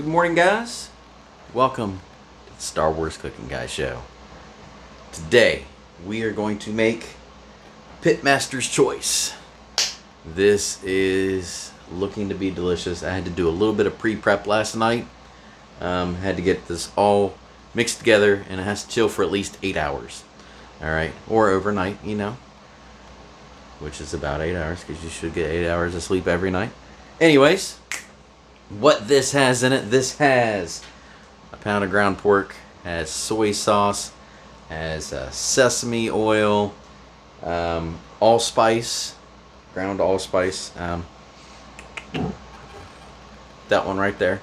Good morning, guys. Welcome to the Star Wars Cooking Guy Show. Today, we are going to make Pitmaster's Choice. This is looking to be delicious. I had to do a little bit of pre-prep last night. Had to get this all mixed together, and it has to chill for at least 8 hours. Alright, or overnight, you know. Which is about 8 hours, because you should get 8 hours of sleep every night. Anyways, what this has in it, this has a pound of ground pork, has soy sauce, has sesame oil, allspice, ground allspice, that one right there,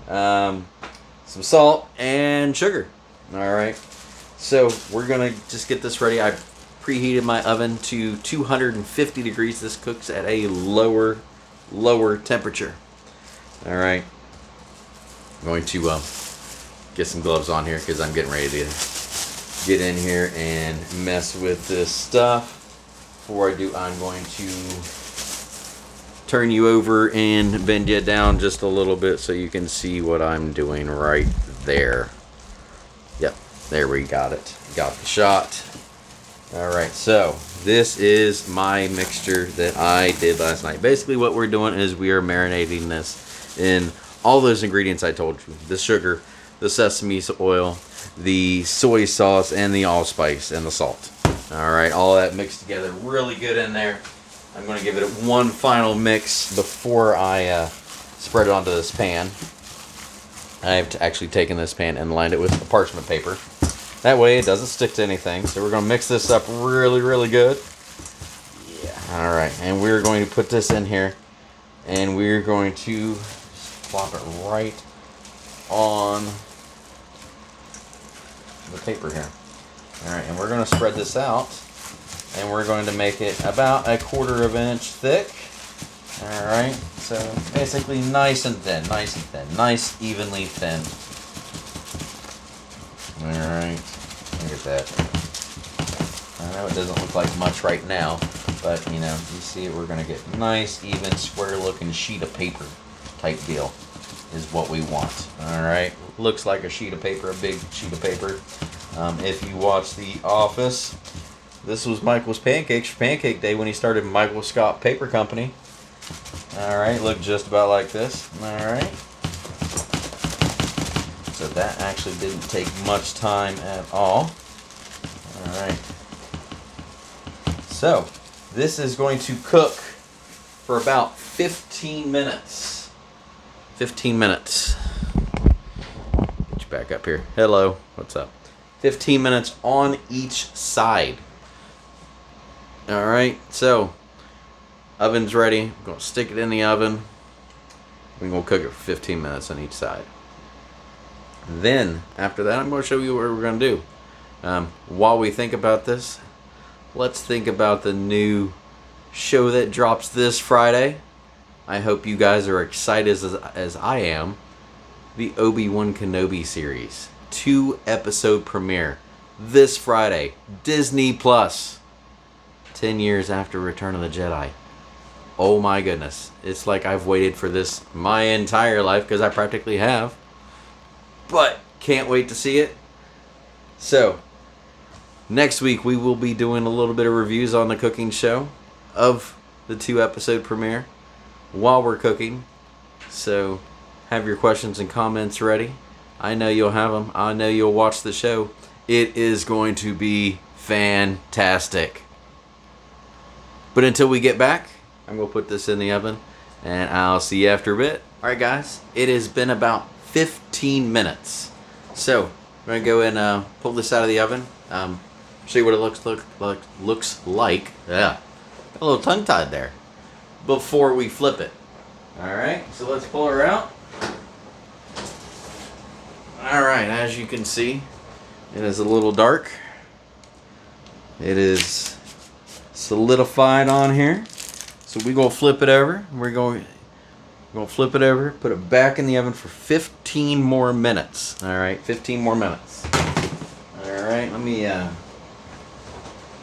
some salt and sugar. Alright, so we're gonna just get this ready. I preheated my oven to 250 degrees. This cooks at a lower temperature. Alright, I'm going to get some gloves on here because I'm getting ready to get in here and mess with this stuff. Before I do, I'm going to turn you over and bend you down just a little bit so you can see what I'm doing right there. Yep, there we got it. Got the shot. Alright, so this is my mixture that I did last night. Basically what we're doing is we are marinating this in all those ingredients I told you. The sugar, the sesame oil, the soy sauce, and the allspice, and the salt. Alright, all that mixed together really good in there. I'm going to give it one final mix before I spread it onto this pan. I've actually taken this pan and lined it with a parchment paper. That way it doesn't stick to anything. So we're going to mix this up really good. Yeah. Alright, and we're going to put this in here. And we're going to just plop it right on the paper here. Alright, and we're going to spread this out. And we're going to make it about 1/4 of an inch thick. Alright, so basically nice and thin, nice evenly thin. Alright, look at that. I know it doesn't look like much right now, but you know, you see it, we're going to get nice, even, square looking sheet of paper type deal is what we want. Alright, looks like a sheet of paper, a big sheet of paper. If you watch The Office, this was Michael's pancakes for Pancake Day when he started Michael Scott Paper Company. Alright, look just about like this. Alright. So that actually didn't take much time at all. Alright. So, this is going to cook for about 15 minutes. 15 minutes. Get you back up here. Hello. What's up? 15 minutes on each side. Alright, so oven's ready. I'm going to stick it in the oven. We're going to cook it for 15 minutes on each side. Then, after that, I'm going to show you what we're going to do. While we think about this, let's think about the new show that drops this Friday. I hope you guys are excited as I am. The Obi-Wan Kenobi series. 2-episode premiere. This Friday. Disney Plus. 10 years after Return of the Jedi. Oh my goodness. It's like I've waited for this my entire life, because I practically have. But can't wait to see it. So, next week we will be doing a little bit of reviews on the cooking show of the 2-episode premiere while we're cooking. So, have your questions and comments ready. I know you'll have them. I know you'll watch the show. It is going to be fantastic. But until we get back, I'm going to put this in the oven, and I'll see you after a bit. Alright guys, it has been about 15 minutes. So, we're going to go and pull this out of the oven. Show you what it looks like. Yeah, a little tongue-tied there. Before we flip it. Alright, so let's pull her out. Alright, as you can see, it is a little dark. It is solidified on here. So we're going to flip it over. We're going to flip it over, put it back in the oven for 15 more minutes. Alright, 15 more minutes. Alright, let me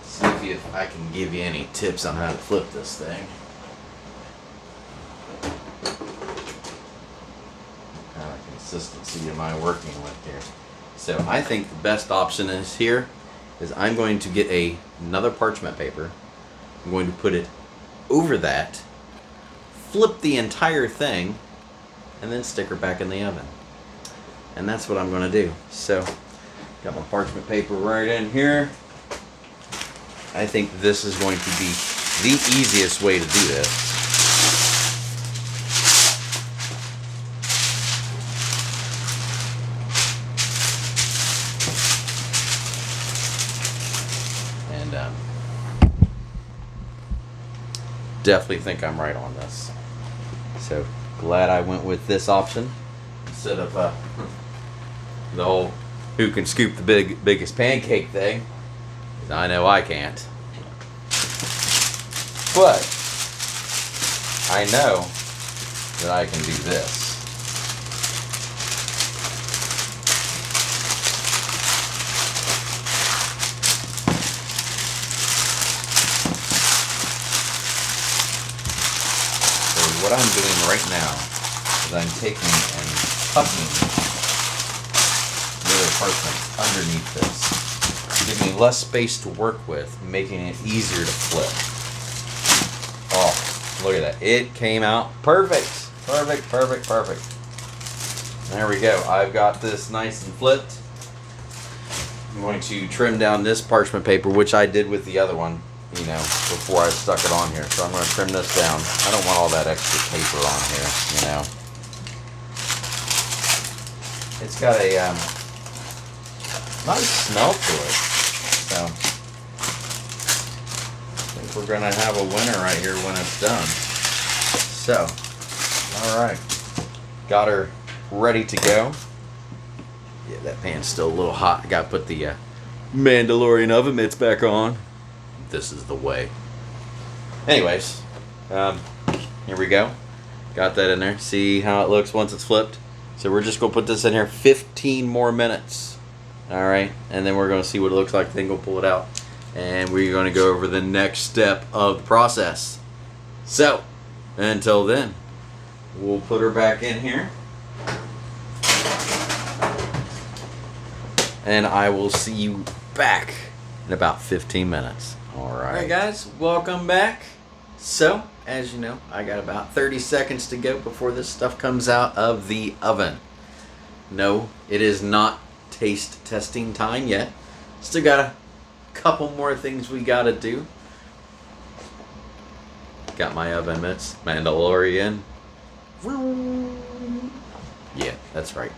see if I can give you any tips on how to flip this thing. consistency am I working with here? So I think the best option is here is I'm going to get another parchment paper. I'm going to put it over that, flip the entire thing, and then stick her back in the oven. And that's what I'm going to do. So, got my parchment paper right in here. I think this is going to be the easiest way to do this. And definitely think I'm right on this. So glad I went with this option instead of the whole who can scoop the biggest pancake thing. 'Cause I know I can't. But I know that I can do this. What I'm doing right now is I'm taking and tucking the other parchment underneath this to give me less space to work with, making it easier to flip. Oh, look at that. It came out perfect. Perfect, perfect, perfect. There we go. I've got this nice and flipped. I'm going to trim down this parchment paper, which I did with the other one, you know, before I stuck it on here. So I'm going to trim this down. I don't want all that extra paper on here, you know. It's got a nice smell to it. So I think we're going to have a winner right here when it's done. So, alright. Got her ready to go. Yeah, that pan's still a little hot. I got to put the Mandalorian oven mitts back on. This is the way. Anyways, here we go. Got that in there. See how it looks once it's flipped? So we're just going to put this in here 15 more minutes. Alright, and then we're going to see what it looks like. Then we'll pull it out. And we're going to go over the next step of the process. So, until then, we'll put her back in here. And I will see you back in about 15 minutes. Alright guys, welcome back. So, as you know, I got about 30 seconds to go before this stuff comes out of the oven. No, it is not taste testing time yet. Still got a couple more things we gotta do. Got my oven mitts, Mandalorian. Yeah, that's right.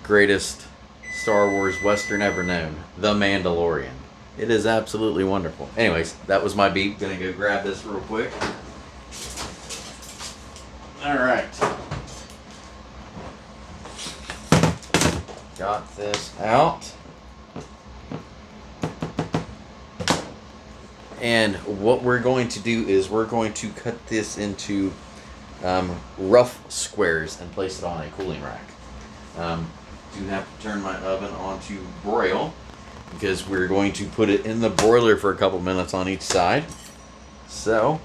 Greatest Star Wars Western ever known, The Mandalorian. It is absolutely wonderful. Anyways, that was my beep. Gonna go grab this real quick. Alright. Got this out. And what we're going to do is we're going to cut this into rough squares and place it on a cooling rack. Do have to turn my oven on to broil because we're going to put it in the broiler for a couple minutes on each side. So,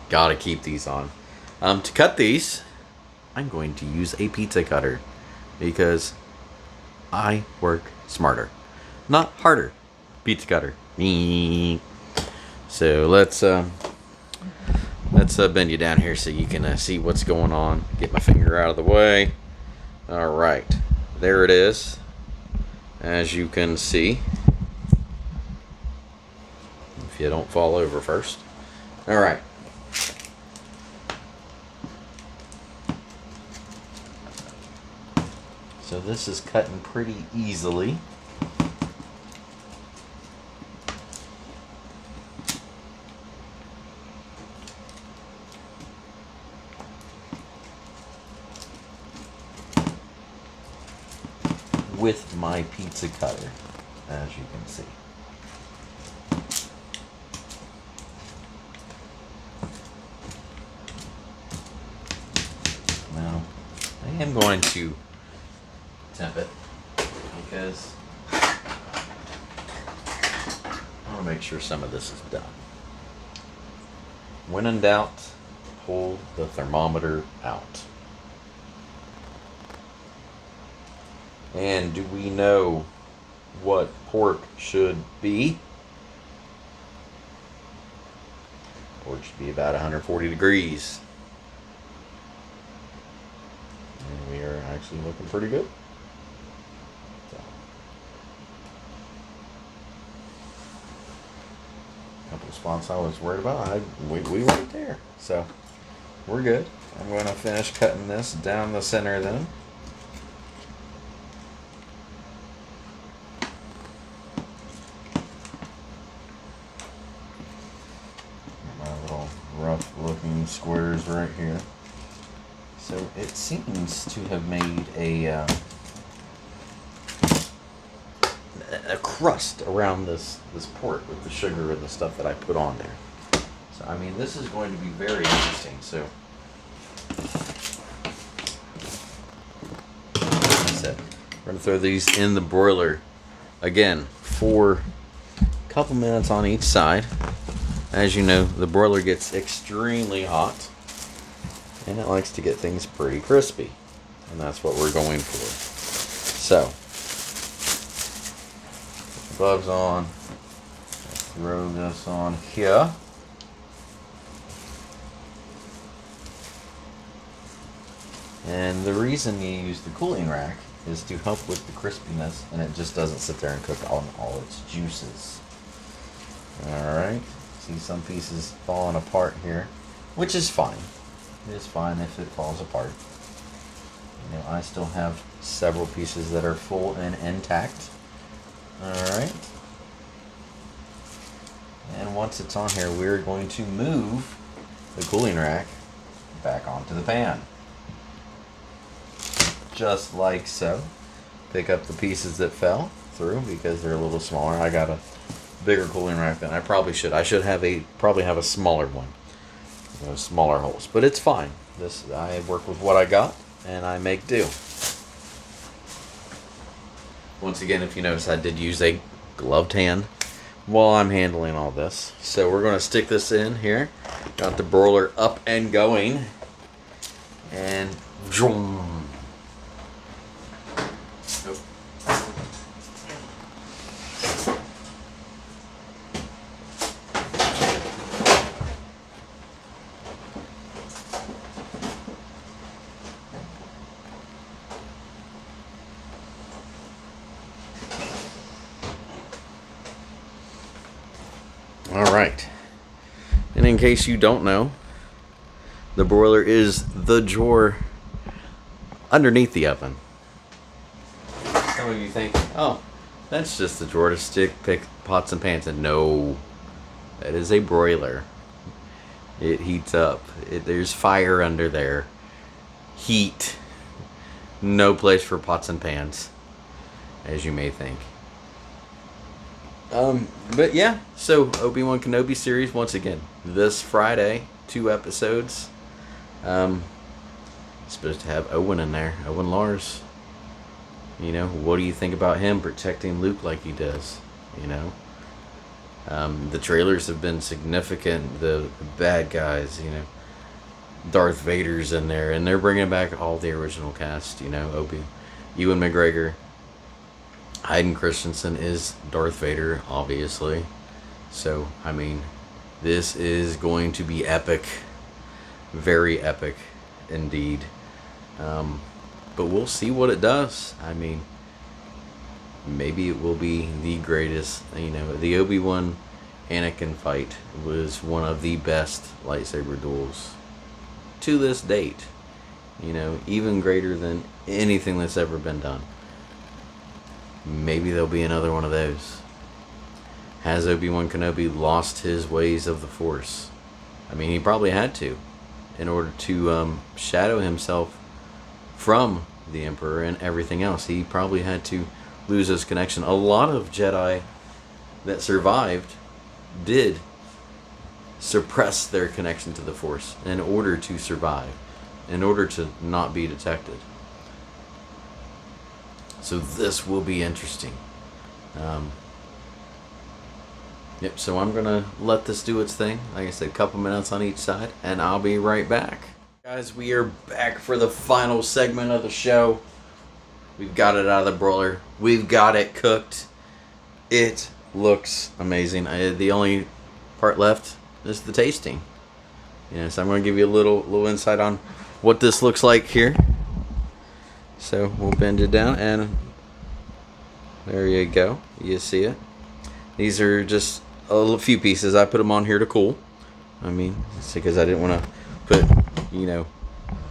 gotta keep these on. To cut these, I'm going to use a pizza cutter because I work smarter, not harder. Pizza cutter. So let's bend you down here so you can see what's going on. Get my finger out of the way. Alright, there it is, as you can see, if you don't fall over first. Alright. So this is cutting pretty easily. With my pizza cutter, as you can see. Now, I am going to temp it because I want to make sure some of this is done. When in doubt, pull the thermometer out. And do we know what pork should be? Pork should be about 140 degrees. And we are actually looking pretty good. So, a couple of spots I was worried about. We weren't there. So we're good. I'm going to finish cutting this down the center then. My little rough looking squares right here. So it seems to have made a crust around this pork with the sugar and the stuff that I put on there. So I mean, this is going to be very interesting. So like I said, we're going to throw these in the broiler again for a couple minutes on each side. As you know, the broiler gets extremely hot and it likes to get things pretty crispy, and that's what we're going for. So gloves on, throw this on here. And the reason you use the cooling rack is to help with the crispiness, and it just doesn't sit there and cook on all its juices. Alright, see some pieces falling apart here, which is fine. It is fine if it falls apart. You know, I still have several pieces that are full and intact. Alright. And once it's on here, we're going to move the cooling rack back onto the pan. Just like so. Pick up the pieces that fell through because they're a little smaller. I got a bigger cooling rack than I probably should. I should have probably have a smaller one. You know, smaller holes. But it's fine. I work with what I got and I make do. Once again, if you notice, I did use a gloved hand while I'm handling all this. So we're going to stick this in here. Got the broiler up and going. And zoom. Alright, and in case you don't know, the broiler is the drawer underneath the oven. Some of you think, oh, that's just the drawer to pick pots and pans in. No, that is a broiler. It heats up. There's fire under there. Heat. No place for pots and pans, as you may think. But yeah, so Obi-Wan Kenobi series once again this Friday, 2 episodes. Supposed to have Owen in there, Owen Lars. You know, what do you think about him protecting Luke like he does? You know, the trailers have been significant. The bad guys, you know, Darth Vader's in there, and they're bringing back all the original cast. You know, Ewan McGregor. Hayden Christensen is Darth Vader, obviously. So, I mean, this is going to be epic. Very epic, indeed. But we'll see what it does. I mean, maybe it will be the greatest. You know, the Obi-Wan Anakin fight was one of the best lightsaber duels to this date. You know, even greater than anything that's ever been done. Maybe there'll be another one of those. Has Obi-Wan Kenobi lost his ways of the Force? I mean, he probably had to, in order to shadow himself from the Emperor and everything else. He probably had to lose his connection. A lot of Jedi that survived did suppress their connection to the Force in order to survive, in order to not be detected. So this will be interesting. Yep, so I'm going to let this do its thing. Like I said, a couple minutes on each side, and I'll be right back. Guys, we are back for the final segment of the show. We've got it out of the broiler. We've got it cooked. It looks amazing. The only part left is the tasting. So I'm going to give you a little insight on what this looks like here. So we'll bend it down, and there you go. You see it. These are just a few pieces. I put them on here to cool. I mean, it's because I didn't want to put,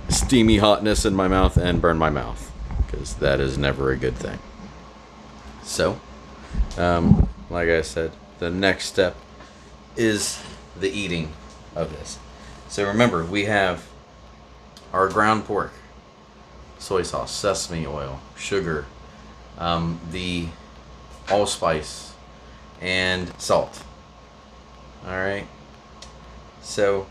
steamy hotness in my mouth and burn my mouth, because that is never a good thing. So, like I said, the next step is the eating of this. So remember, we have our ground pork, soy sauce, sesame oil, sugar, the allspice, and salt. Alright, so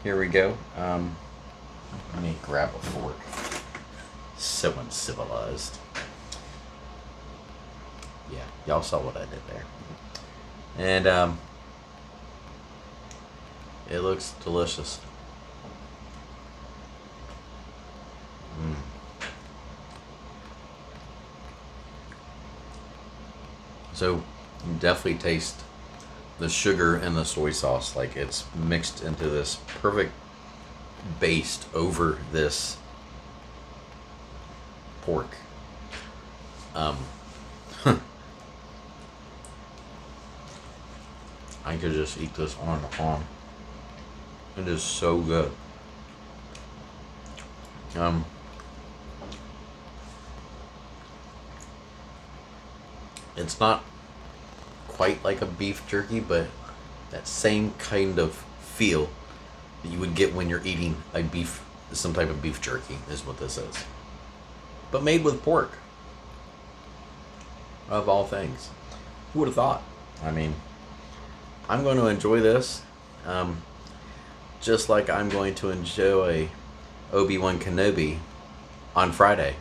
here we go. Let me grab a fork. So uncivilized. Yeah, y'all saw what I did there. And it looks delicious. So you definitely taste the sugar and the soy sauce, like it's mixed into this perfect baste over this pork. I could just eat this on and on. It is so good. It's not quite like a beef jerky, but that same kind of feel that you would get when you're eating some type of beef jerky is what this is. But made with pork. Of all things. Who would have thought? I mean, I'm going to enjoy this. Just like I'm going to enjoy Obi-Wan Kenobi on Friday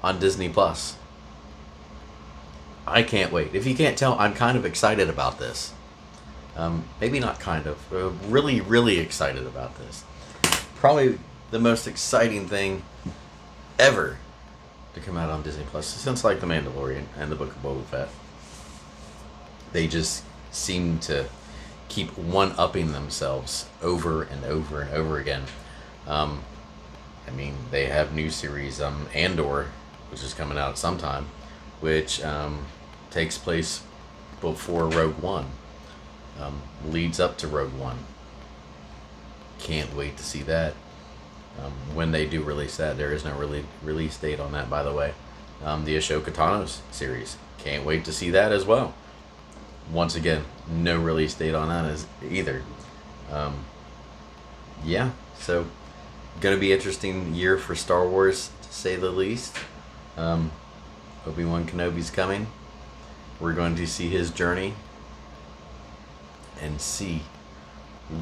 on Disney Plus. I can't wait. If you can't tell, I'm kind of excited about this. Maybe not kind of. Really, really excited about this. Probably the most exciting thing ever to come out on Disney Plus since like The Mandalorian and the Book of Boba Fett. They just seem to keep one-upping themselves over and over and over again. I mean, they have new series, Andor, which is coming out sometime, which takes place before Rogue One, leads up to Rogue One. Can't wait to see that. When they do release that, there is no release date on that, by the way. The Ahsoka Tano's series, can't wait to see that as well. Once again, no release date on that either. Yeah, so gonna be interesting year for Star Wars, to say the least. Obi-Wan Kenobi's coming. We're going to see his journey and see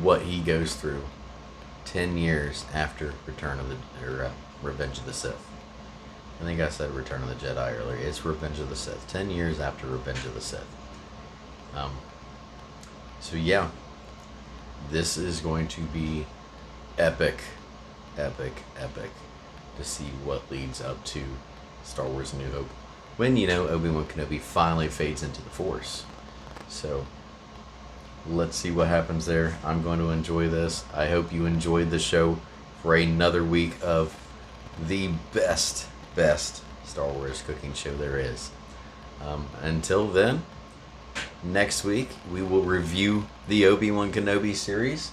what he goes through 10 years after Revenge of the Sith. I think I said Return of the Jedi earlier. It's Revenge of the Sith. 10 years after Revenge of the Sith. So yeah, this is going to be epic to see what leads up to Star Wars: A New Hope, when Obi-Wan Kenobi finally fades into the Force. So let's see what happens there. I'm going to enjoy this. I hope you enjoyed the show for another week of the best Star Wars cooking show there is. Until then, next week we will review the Obi-Wan Kenobi series.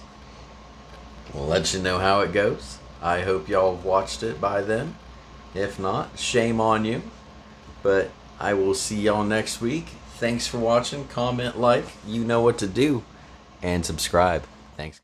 We'll let you know how it goes. I hope y'all have watched it by then. If not, shame on you. But I will see y'all next week. Thanks for watching. Comment, like, you know what to do. And subscribe. Thanks.